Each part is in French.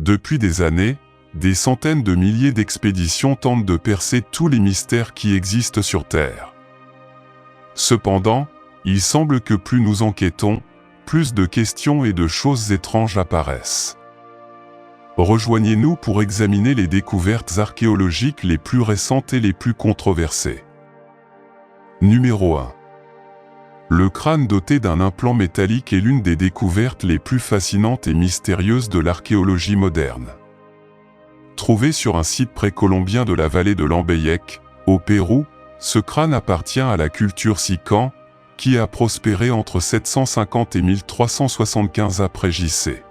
Depuis des années, des centaines de milliers d'expéditions tentent de percer tous les mystères qui existent sur Terre. Cependant, il semble que plus nous enquêtons, plus de questions et de choses étranges apparaissent. Rejoignez-nous pour examiner les découvertes archéologiques les plus récentes et les plus controversées. Numéro 1. Le crâne doté d'un implant métallique est l'une des découvertes les plus fascinantes et mystérieuses de l'archéologie moderne. Trouvé sur un site précolombien de la vallée de Lambayeque, au Pérou, ce crâne appartient à la culture Sican, qui a prospéré entre 750 et 1375 après J.C.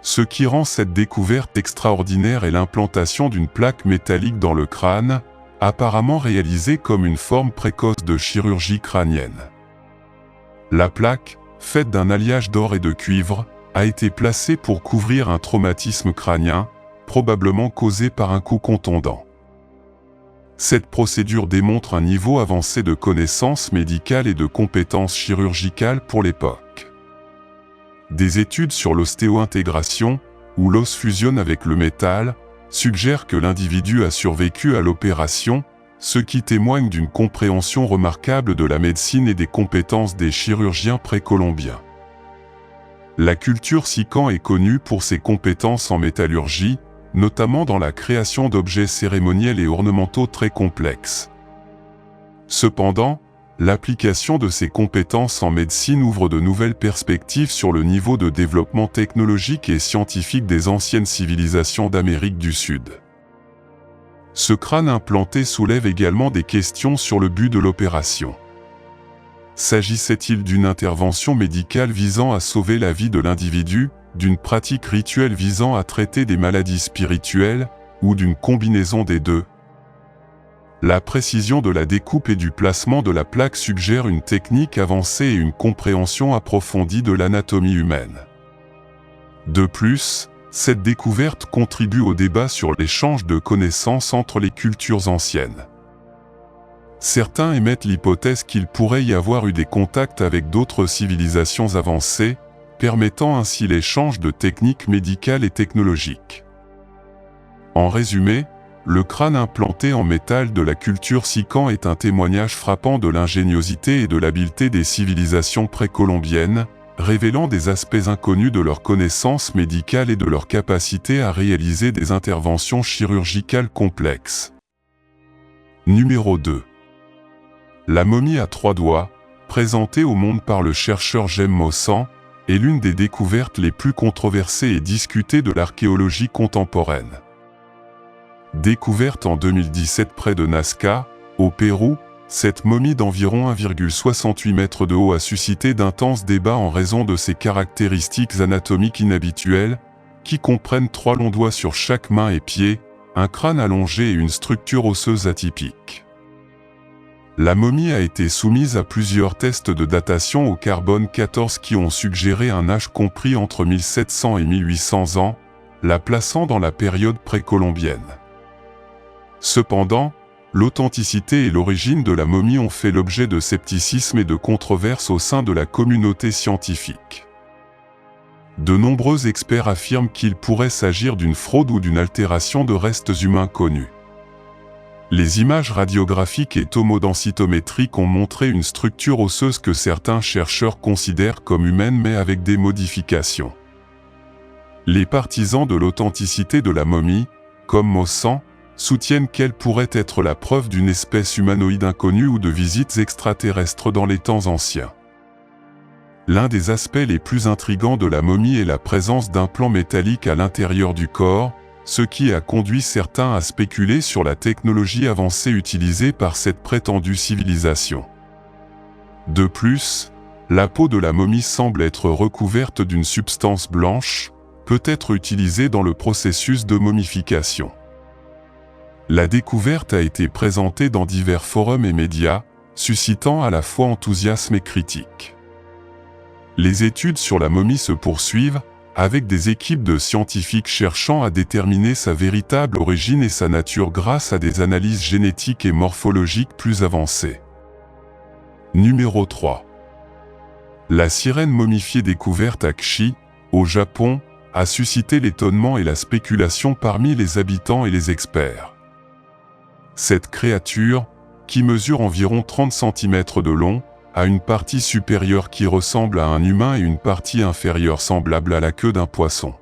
Ce qui rend cette découverte extraordinaire est l'implantation d'une plaque métallique dans le crâne, apparemment réalisée comme une forme précoce de chirurgie crânienne. La plaque, faite d'un alliage d'or et de cuivre, a été placée pour couvrir un traumatisme crânien, probablement causé par un coup contondant. Cette procédure démontre un niveau avancé de connaissances médicales et de compétences chirurgicales pour l'époque. Des études sur l'ostéo-intégration, où l'os fusionne avec le métal, suggèrent que l'individu a survécu à l'opération, ce qui témoigne d'une compréhension remarquable de la médecine et des compétences des chirurgiens précolombiens. La culture Sican est connue pour ses compétences en métallurgie, notamment dans la création d'objets cérémoniels et ornementaux très complexes. Cependant, l'application de ces compétences en médecine ouvre de nouvelles perspectives sur le niveau de développement technologique et scientifique des anciennes civilisations d'Amérique du Sud. Ce crâne implanté soulève également des questions sur le but de l'opération. S'agissait-il d'une intervention médicale visant à sauver la vie de l'individu, d'une pratique rituelle visant à traiter des maladies spirituelles, ou d'une combinaison des deux? La précision de la découpe et du placement de la plaque suggère une technique avancée et une compréhension approfondie de l'anatomie humaine. De plus, cette découverte contribue au débat sur l'échange de connaissances entre les cultures anciennes. Certains émettent l'hypothèse qu'il pourrait y avoir eu des contacts avec d'autres civilisations avancées, permettant ainsi l'échange de techniques médicales et technologiques. En résumé, le crâne implanté en métal de la culture Sican est un témoignage frappant de l'ingéniosité et de l'habileté des civilisations précolombiennes, révélant des aspects inconnus de leurs connaissances médicales et de leur capacité à réaliser des interventions chirurgicales complexes. Numéro 2. La momie à 3 doigts, présentée au monde par le chercheur Jem Mossan, est l'une des découvertes les plus controversées et discutées de l'archéologie contemporaine. Découverte en 2017 près de Nazca, au Pérou, cette momie d'environ 1,68 m de haut a suscité d'intenses débats en raison de ses caractéristiques anatomiques inhabituelles, qui comprennent 3 longs doigts sur chaque main et pied, un crâne allongé et une structure osseuse atypique. La momie a été soumise à plusieurs tests de datation au carbone 14 qui ont suggéré un âge compris entre 1700 et 1800 ans, la plaçant dans la période précolombienne. Cependant, l'authenticité et l'origine de la momie ont fait l'objet de scepticisme et de controverses au sein de la communauté scientifique. De nombreux experts affirment qu'il pourrait s'agir d'une fraude ou d'une altération de restes humains connus. Les images radiographiques et tomodensitométriques ont montré une structure osseuse que certains chercheurs considèrent comme humaine mais avec des modifications. Les partisans de l'authenticité de la momie, comme Mossan, soutiennent qu'elle pourrait être la preuve d'une espèce humanoïde inconnue ou de visites extraterrestres dans les temps anciens. L'un des aspects les plus intrigants de la momie est la présence d'implants métalliques à l'intérieur du corps, ce qui a conduit certains à spéculer sur la technologie avancée utilisée par cette prétendue civilisation. De plus, la peau de la momie semble être recouverte d'une substance blanche, peut-être utilisée dans le processus de momification. La découverte a été présentée dans divers forums et médias, suscitant à la fois enthousiasme et critique. Les études sur la momie se poursuivent, avec des équipes de scientifiques cherchant à déterminer sa véritable origine et sa nature grâce à des analyses génétiques et morphologiques plus avancées. Numéro 3. La sirène momifiée découverte à Kshi, au Japon, a suscité l'étonnement et la spéculation parmi les habitants et les experts. Cette créature, qui mesure environ 30 cm de long, a une partie supérieure qui ressemble à un humain et une partie inférieure semblable à la queue d'un poisson.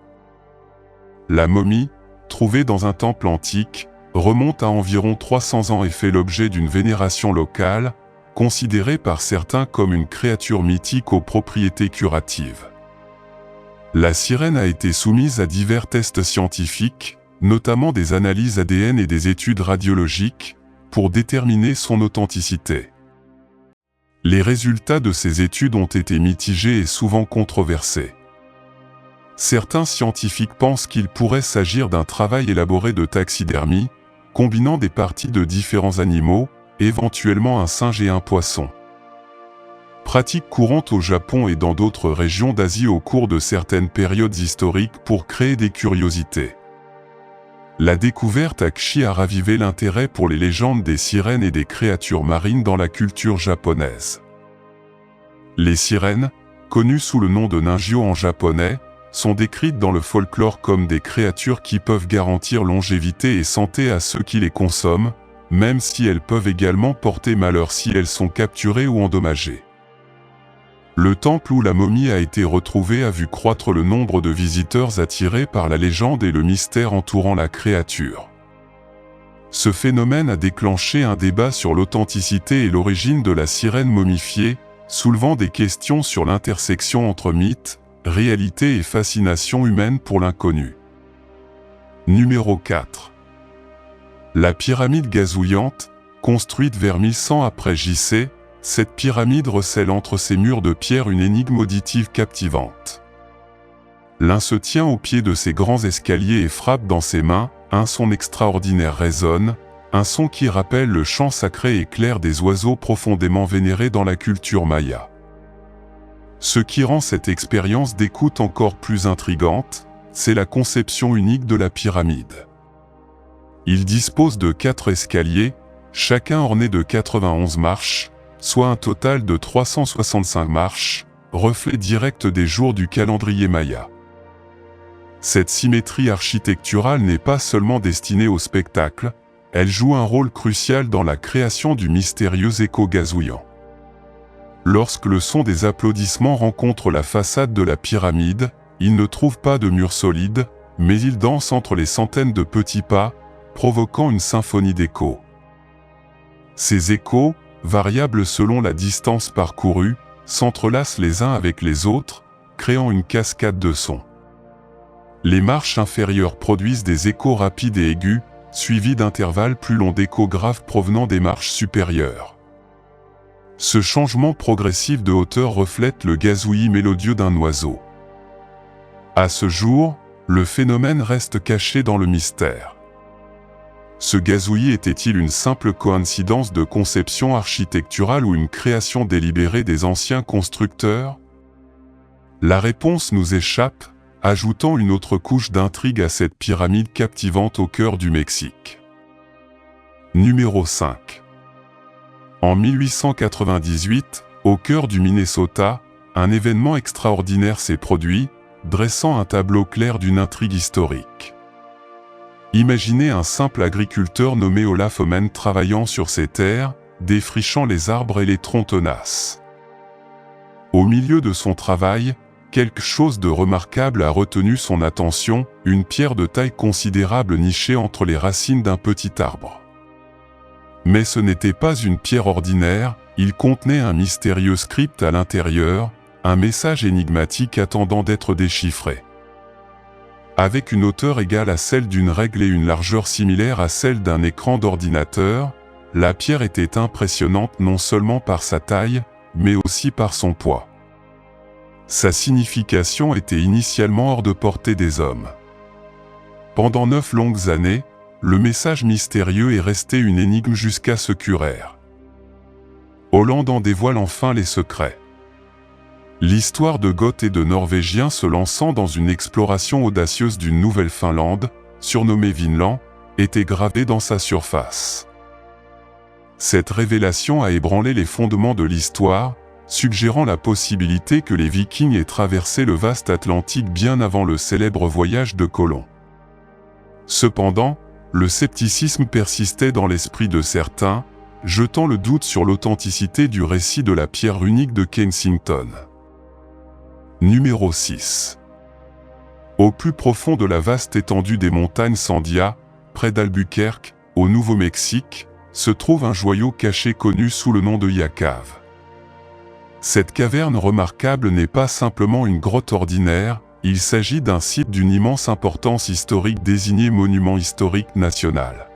La momie, trouvée dans un temple antique, remonte à environ 300 ans et fait l'objet d'une vénération locale, considérée par certains comme une créature mythique aux propriétés curatives. La sirène a été soumise à divers tests scientifiques, notamment des analyses ADN et des études radiologiques, pour déterminer son authenticité. Les résultats de ces études ont été mitigés et souvent controversés. Certains scientifiques pensent qu'il pourrait s'agir d'un travail élaboré de taxidermie, combinant des parties de différents animaux, éventuellement un singe et un poisson. Pratique courante au Japon et dans d'autres régions d'Asie au cours de certaines périodes historiques pour créer des curiosités. La découverte Akshi a ravivé l'intérêt pour les légendes des sirènes et des créatures marines dans la culture japonaise. Les sirènes, connues sous le nom de ninjō en japonais, sont décrites dans le folklore comme des créatures qui peuvent garantir longévité et santé à ceux qui les consomment, même si elles peuvent également porter malheur si elles sont capturées ou endommagées. Le temple où la momie a été retrouvée a vu croître le nombre de visiteurs attirés par la légende et le mystère entourant la créature. Ce phénomène a déclenché un débat sur l'authenticité et l'origine de la sirène momifiée, soulevant des questions sur l'intersection entre mythe, réalité et fascination humaine pour l'inconnu. Numéro 4. La pyramide gazouillante, construite vers 1100 après JC, cette pyramide recèle entre ses murs de pierre une énigme auditive captivante. L'un se tient au pied de ses grands escaliers et frappe dans ses mains, un son extraordinaire résonne, un son qui rappelle le chant sacré et clair des oiseaux profondément vénérés dans la culture maya. Ce qui rend cette expérience d'écoute encore plus intrigante, c'est la conception unique de la pyramide. Il dispose de 4 escaliers, chacun orné de 91 marches, soit un total de 365 marches, reflet direct des jours du calendrier maya. Cette symétrie architecturale n'est pas seulement destinée au spectacle, elle joue un rôle crucial dans la création du mystérieux écho gazouillant. Lorsque le son des applaudissements rencontre la façade de la pyramide, il ne trouve pas de mur solide, mais il danse entre les centaines de petits pas, provoquant une symphonie d'échos. Ces échos, variables selon la distance parcourue, s'entrelacent les uns avec les autres, créant une cascade de sons. Les marches inférieures produisent des échos rapides et aigus, suivis d'intervalles plus longs d'échos graves provenant des marches supérieures. Ce changement progressif de hauteur reflète le gazouillis mélodieux d'un oiseau. À ce jour, le phénomène reste caché dans le mystère. Ce gazouillis était-il une simple coïncidence de conception architecturale ou une création délibérée des anciens constructeurs? La réponse nous échappe, ajoutant une autre couche d'intrigue à cette pyramide captivante au cœur du Mexique. Numéro 5. En 1898, au cœur du Minnesota, un événement extraordinaire s'est produit, dressant un tableau clair d'une intrigue historique. Imaginez un simple agriculteur nommé Olaf Omen travaillant sur ses terres, défrichant les arbres et les troncs tenaces. Au milieu de son travail, quelque chose de remarquable a retenu son attention, une pierre de taille considérable nichée entre les racines d'un petit arbre. Mais ce n'était pas une pierre ordinaire, il contenait un mystérieux script à l'intérieur, un message énigmatique attendant d'être déchiffré. Avec une hauteur égale à celle d'une règle et une largeur similaire à celle d'un écran d'ordinateur, la pierre était impressionnante non seulement par sa taille, mais aussi par son poids. Sa signification était initialement hors de portée des hommes. Pendant 9 longues années, le message mystérieux est resté une énigme jusqu'à ce qu'Urer Holland en dévoile enfin les secrets. L'histoire de Goth et de Norvégiens se lançant dans une exploration audacieuse d'une Nouvelle-Finlande, surnommée Vinland, était gravée dans sa surface. Cette révélation a ébranlé les fondements de l'histoire, suggérant la possibilité que les Vikings aient traversé le vaste Atlantique bien avant le célèbre voyage de Colomb. Cependant, le scepticisme persistait dans l'esprit de certains, jetant le doute sur l'authenticité du récit de la pierre runique de Kensington. Numéro 6. Au plus profond de la vaste étendue des montagnes Sandia, près d'Albuquerque, au Nouveau-Mexique, se trouve un joyau caché connu sous le nom de Yacave. Cette caverne remarquable n'est pas simplement une grotte ordinaire, il s'agit d'un site d'une immense importance historique désigné monument historique national.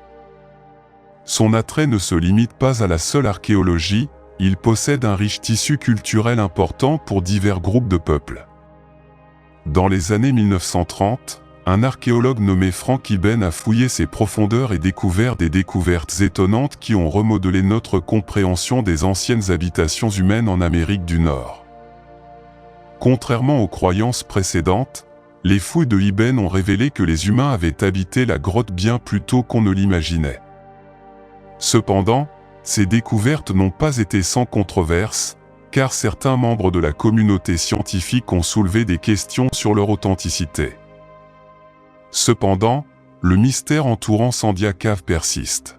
Son attrait ne se limite pas à la seule archéologie, il possède un riche tissu culturel important pour divers groupes de peuples. Dans les années 1930, un archéologue nommé Frank Iben a fouillé ses profondeurs et découvert des découvertes étonnantes qui ont remodelé notre compréhension des anciennes habitations humaines en Amérique du Nord. Contrairement aux croyances précédentes, les fouilles de Iben ont révélé que les humains avaient habité la grotte bien plus tôt qu'on ne l'imaginait. Cependant, ces découvertes n'ont pas été sans controverse, car certains membres de la communauté scientifique ont soulevé des questions sur leur authenticité. Cependant, le mystère entourant Sandia Cave persiste.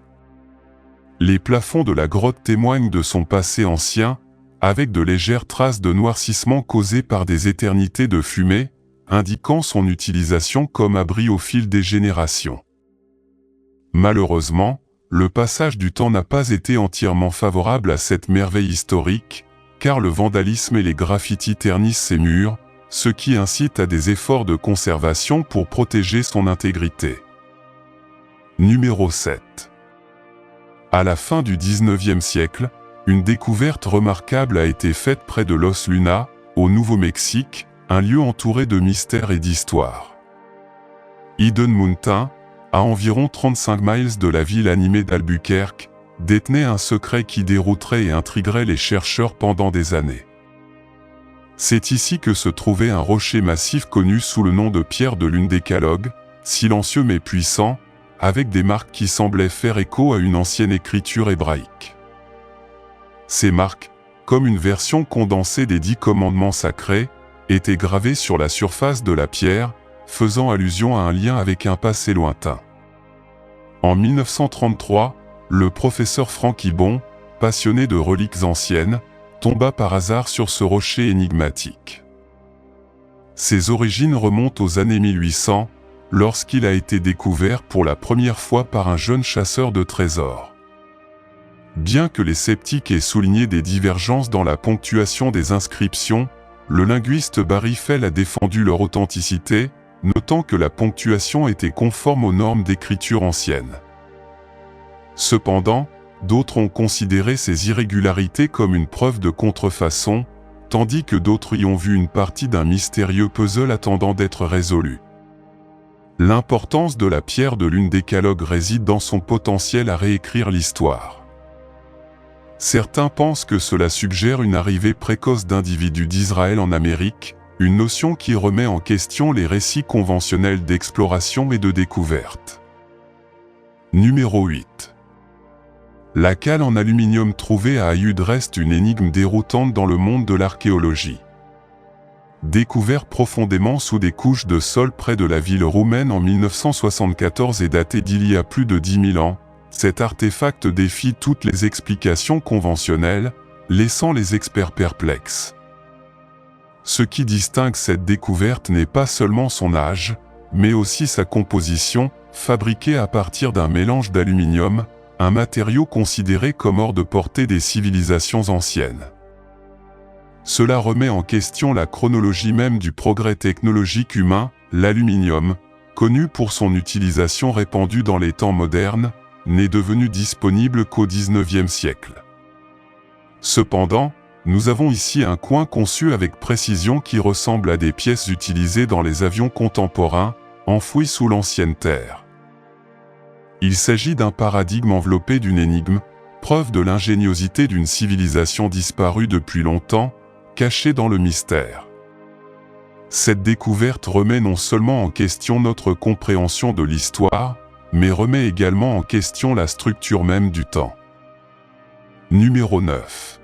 Les plafonds de la grotte témoignent de son passé ancien, avec de légères traces de noircissement causées par des éternités de fumée, indiquant son utilisation comme abri au fil des générations. Malheureusement, le passage du temps n'a pas été entièrement favorable à cette merveille historique, car le vandalisme et les graffitis ternissent ses murs, ce qui incite à des efforts de conservation pour protéger son intégrité. Numéro 7. À la fin du XIXe siècle, une découverte remarquable a été faite près de Los Luna, au Nouveau-Mexique, un lieu entouré de mystères et d'histoire. Hidden Mountain, à environ 35 miles de la ville animée d'Albuquerque, détenait un secret qui dérouterait et intriguerait les chercheurs pendant des années. C'est ici que se trouvait un rocher massif connu sous le nom de pierre de lune Décalogue, silencieux mais puissant, avec des marques qui semblaient faire écho à une ancienne écriture hébraïque. Ces marques, comme une version condensée des 10 commandements sacrés, étaient gravées sur la surface de la pierre, faisant allusion à un lien avec un passé lointain. En 1933, le professeur Frank Iben, passionné de reliques anciennes, tomba par hasard sur ce rocher énigmatique. Ses origines remontent aux années 1800, lorsqu'il a été découvert pour la première fois par un jeune chasseur de trésors. Bien que les sceptiques aient souligné des divergences dans la ponctuation des inscriptions, le linguiste Barry Fell a défendu leur authenticité, notant que la ponctuation était conforme aux normes d'écriture anciennes. Cependant, d'autres ont considéré ces irrégularités comme une preuve de contrefaçon, tandis que d'autres y ont vu une partie d'un mystérieux puzzle attendant d'être résolu. L'importance de la pierre de lune Décalogue réside dans son potentiel à réécrire l'histoire. Certains pensent que cela suggère une arrivée précoce d'individus d'Israël en Amérique, une notion qui remet en question les récits conventionnels d'exploration et de découverte. Numéro 8. La cale en aluminium trouvée à Aïud reste une énigme déroutante dans le monde de l'archéologie. Découvert profondément sous des couches de sol près de la ville roumaine en 1974 et daté d'il y a plus de 10 000 ans, cet artefact défie toutes les explications conventionnelles, laissant les experts perplexes. Ce qui distingue cette découverte n'est pas seulement son âge, mais aussi sa composition, fabriquée à partir d'un mélange d'aluminium, un matériau considéré comme hors de portée des civilisations anciennes. Cela remet en question la chronologie même du progrès technologique humain. L'aluminium, connu pour son utilisation répandue dans les temps modernes, n'est devenu disponible qu'au XIXe siècle. Cependant, nous avons ici un coin conçu avec précision qui ressemble à des pièces utilisées dans les avions contemporains, enfouies sous l'ancienne terre. Il s'agit d'un paradigme enveloppé d'une énigme, preuve de l'ingéniosité d'une civilisation disparue depuis longtemps, cachée dans le mystère. Cette découverte remet non seulement en question notre compréhension de l'histoire, mais remet également en question la structure même du temps. Numéro 9.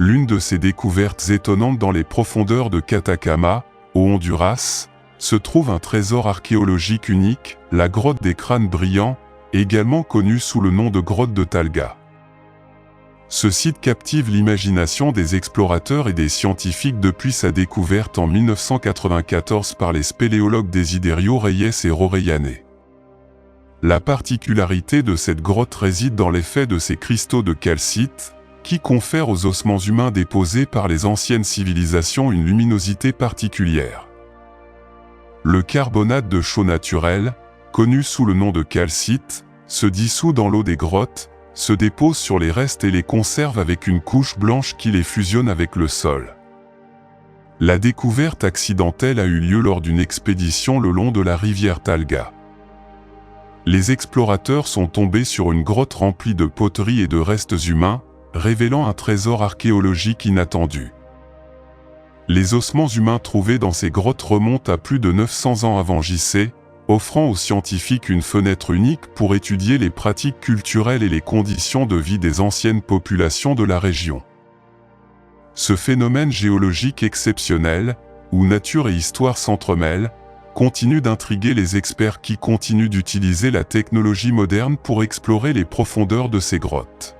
L'une de ces découvertes étonnantes dans les profondeurs de Catacama, au Honduras, se trouve un trésor archéologique unique, la grotte des crânes brillants, également connue sous le nom de grotte de Talga. Ce site captive l'imagination des explorateurs et des scientifiques depuis sa découverte en 1994 par les spéléologues Desiderio Reyes et Rorellane. La particularité de cette grotte réside dans l'effet de ces cristaux de calcite, qui confèrent aux ossements humains déposés par les anciennes civilisations une luminosité particulière. Le carbonate de chaux naturel, connu sous le nom de calcite, se dissout dans l'eau des grottes, se dépose sur les restes et les conserve avec une couche blanche qui les fusionne avec le sol. La découverte accidentelle a eu lieu lors d'une expédition le long de la rivière Talga. Les explorateurs sont tombés sur une grotte remplie de poteries et de restes humains, révélant un trésor archéologique inattendu. Les ossements humains trouvés dans ces grottes remontent à plus de 900 ans avant JC, offrant aux scientifiques une fenêtre unique pour étudier les pratiques culturelles et les conditions de vie des anciennes populations de la région. Ce phénomène géologique exceptionnel, où nature et histoire s'entremêlent, continue d'intriguer les experts qui continuent d'utiliser la technologie moderne pour explorer les profondeurs de ces grottes.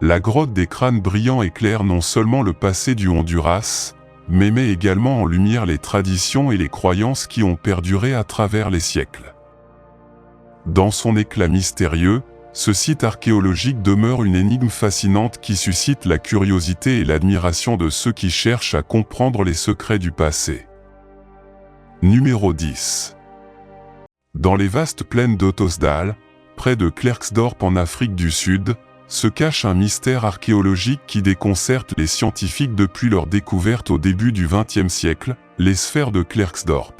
La grotte des crânes brillants éclaire non seulement le passé du Honduras, mais met également en lumière les traditions et les croyances qui ont perduré à travers les siècles. Dans son éclat mystérieux, ce site archéologique demeure une énigme fascinante qui suscite la curiosité et l'admiration de ceux qui cherchent à comprendre les secrets du passé. Numéro 10. Dans les vastes plaines d'Ottosdal, près de Klerksdorp en Afrique du Sud, se cache un mystère archéologique qui déconcerte les scientifiques depuis leur découverte au début du XXe siècle, les sphères de Klerksdorp.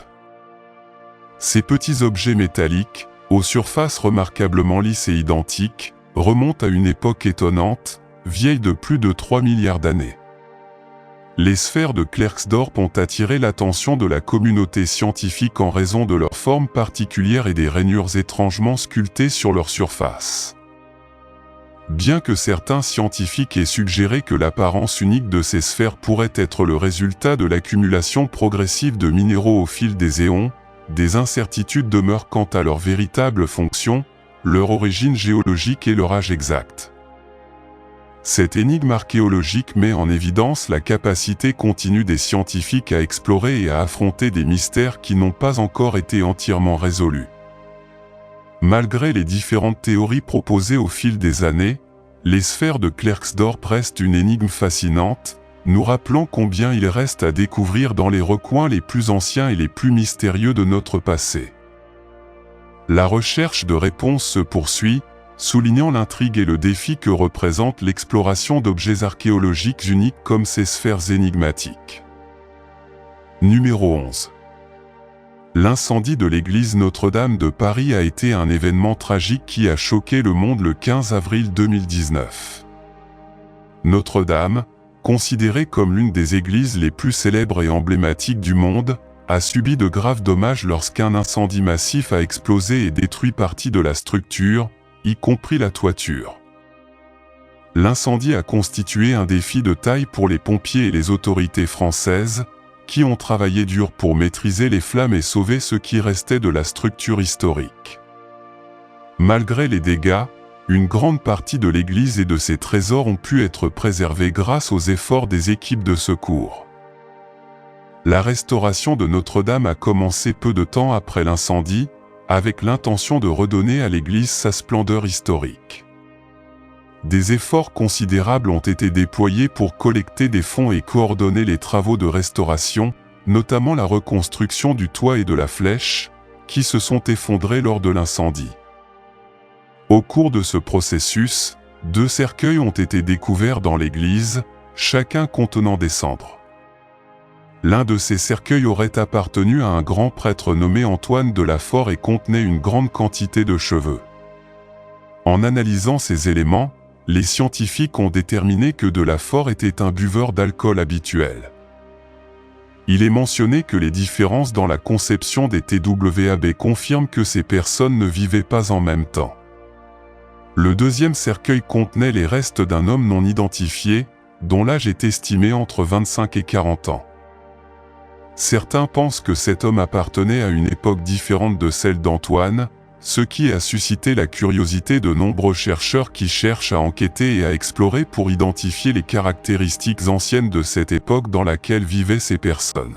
Ces petits objets métalliques, aux surfaces remarquablement lisses et identiques, remontent à une époque étonnante, vieille de plus de 3 milliards d'années. Les sphères de Klerksdorp ont attiré l'attention de la communauté scientifique en raison de leur forme particulière et des rainures étrangement sculptées sur leur surface. Bien que certains scientifiques aient suggéré que l'apparence unique de ces sphères pourrait être le résultat de l'accumulation progressive de minéraux au fil des éons, des incertitudes demeurent quant à leur véritable fonction, leur origine géologique et leur âge exact. Cette énigme archéologique met en évidence la capacité continue des scientifiques à explorer et à affronter des mystères qui n'ont pas encore été entièrement résolus. Malgré les différentes théories proposées au fil des années, les sphères de Klerksdorp restent une énigme fascinante, nous rappelant combien il reste à découvrir dans les recoins les plus anciens et les plus mystérieux de notre passé. La recherche de réponses se poursuit, soulignant l'intrigue et le défi que représente l'exploration d'objets archéologiques uniques comme ces sphères énigmatiques. Numéro 11. L'incendie de l'église Notre-Dame de Paris a été un événement tragique qui a choqué le monde le 15 avril 2019. Notre-Dame, considérée comme l'une des églises les plus célèbres et emblématiques du monde, a subi de graves dommages lorsqu'un incendie massif a explosé et détruit partie de la structure, y compris la toiture. L'incendie a constitué un défi de taille pour les pompiers et les autorités françaises, qui ont travaillé dur pour maîtriser les flammes et sauver ce qui restait de la structure historique. Malgré les dégâts, une grande partie de l'église et de ses trésors ont pu être préservés grâce aux efforts des équipes de secours. La restauration de Notre-Dame a commencé peu de temps après l'incendie, avec l'intention de redonner à l'église sa splendeur historique. Des efforts considérables ont été déployés pour collecter des fonds et coordonner les travaux de restauration, notamment la reconstruction du toit et de la flèche, qui se sont effondrés lors de l'incendie. Au cours de ce processus, 2 cercueils ont été découverts dans l'église, chacun contenant des cendres. L'un de ces cercueils aurait appartenu à un grand prêtre nommé Antoine de la Forêt et contenait une grande quantité de cheveux. En analysant ces éléments, les scientifiques ont déterminé que de la Forêt était un buveur d'alcool habituel. Il est mentionné que les différences dans la conception des TWAB confirment que ces personnes ne vivaient pas en même temps. Le deuxième cercueil contenait les restes d'un homme non identifié, dont l'âge est estimé entre 25 et 40 ans. Certains pensent que cet homme appartenait à une époque différente de celle d'Antoine, ce qui a suscité la curiosité de nombreux chercheurs qui cherchent à enquêter et à explorer pour identifier les caractéristiques anciennes de cette époque dans laquelle vivaient ces personnes.